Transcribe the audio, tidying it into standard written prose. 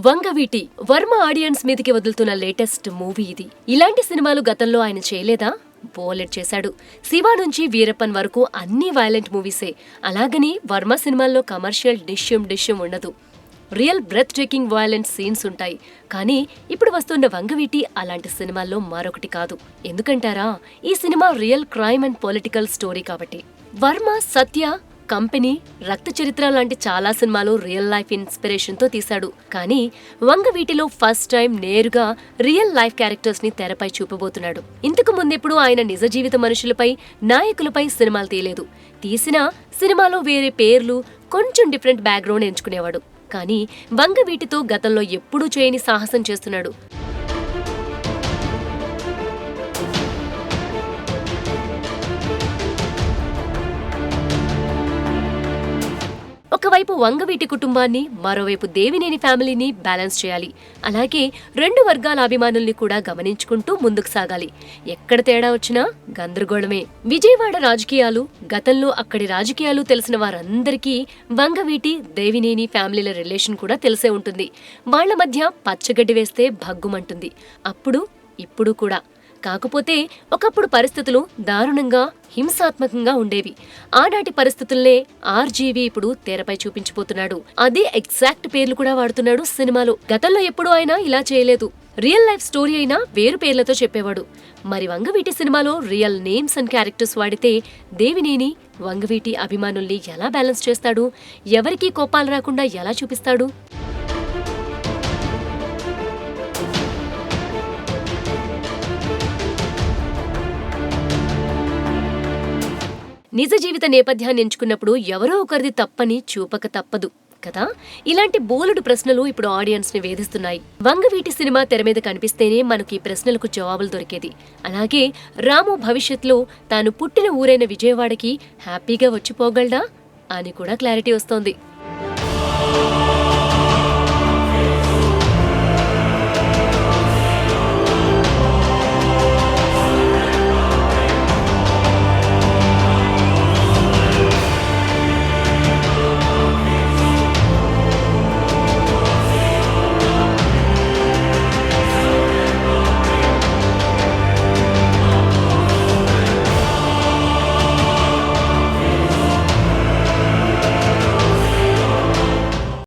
Vangaveeti Varma audience మీదకి వదులుతున్న latest movie ఇది. ఇలాంటి సినిమాలు గతంలో ఆయన చేయలేదా? బోలెట్ చేశాడు. శివ నుంచి వీరప్పన్ వరకు అన్ని వైలెంట్ మూవీసే. అలాగని వర్మ సినిమాల్లో కమర్షియల్ డిష్యం ఉండదు. Real breath taking violent scenes ఉంటాయి. కానీ ఇప్పుడు వస్తున్న వంగవీటి అలాంటి సినిమాల్లో మరొకటి కాదు. ఎందుకంటారా? ఈ cinema real crime and political story కాబట్టి. వర్మ సత్య, కంపెనీ, రక్త చరిత్ర లాంటి చాలా సినిమాలు రియల్ లైఫ్ ఇన్స్పిరేషన్ తో తీశాడు. కానీ వంగవీటిలో ఫస్ట్ టైం నేరుగా రియల్ లైఫ్ క్యారెక్టర్స్ ని తెరపై చూపబోతున్నాడు. ఇంతకు ముందెప్పుడు ఆయన నిజ జీవిత మనుషులపై, నాయకులపై సినిమాలు తీయలేదు. తీసినా సినిమాలో వేరే పేర్లు, కొంచెం డిఫరెంట్ బ్యాక్గ్రౌండ్ ఎంచుకునేవాడు. కానీ వంగవీటితో గతంలో ఎప్పుడూ చేయని సాహసం చేస్తున్నాడు. ఒకవైపు వంగవీటి కుటుంబాన్ని, మరోవైపు దేవినేని ఫ్యామిలీని బ్యాలెన్స్ చేయాలి. అలాగే రెండు వర్గాల అభిమానుల్ని కూడా గమనించుకుంటూ ముందుకు సాగాలి. ఎక్కడ తేడా వచ్చినా గందరగోళమే. విజయవాడ రాజకీయాలు, గతంలో అక్కడి రాజకీయాలు తెలిసిన వారందరికీ వంగవీటి, దేవినేని ఫ్యామిలీల రిలేషన్ కూడా తెలిసే ఉంటుంది. వాళ్ల మధ్య పచ్చగడ్డి వేస్తే భగ్గుమంటుంది. అప్పుడు ఇప్పుడు కూడా. కాకపోతే ఒకప్పుడు పరిస్థితులు దారుణంగా, హింసాత్మకంగా ఉండేవి. ఆనాటి పరిస్థితుల్నే ఆర్జీవి ఇప్పుడు తెరపై చూపించబోతున్నాడు. అదే ఎగ్జాక్ట్ పేర్లు కూడా వాడుతున్నాడు సినిమాలో. గతంలో ఎప్పుడూ ఆయన ఇలా చేయలేదు. రియల్ లైఫ్ స్టోరీ అయినా వేరు పేర్లతో చెప్పేవాడు. మరి వంగవీటి సినిమాలో రియల్ నేమ్స్ అండ్ క్యారెక్టర్స్ వాడితే దేవినేని వంగవీటి అభిమానుల్ని ఎలా బ్యాలెన్స్ చేస్తాడు? ఎవరికీ కోపాలు రాకుండా ఎలా చూపిస్తాడు? నిజ జీవిత నేపథ్యాన్ని ఎంచుకున్నప్పుడు ఎవరో ఒకరిది తప్పని చూపక తప్పదు కదా. ఇలాంటి బోలెడు ప్రశ్నలు ఇప్పుడు ఆడియన్స్ ని వేధిస్తున్నాయి. వంగవీటి సినిమా తెర మీద కనిపిస్తేనే మనకు ఈ ప్రశ్నలకు జవాబులు దొరికేది. అలాగే రాము భవిష్యత్తులో తాను పుట్టిన ఊరైన విజయవాడకి హ్యాపీగా వచ్చిపోగలడా అని కూడా క్లారిటీ వస్తోంది.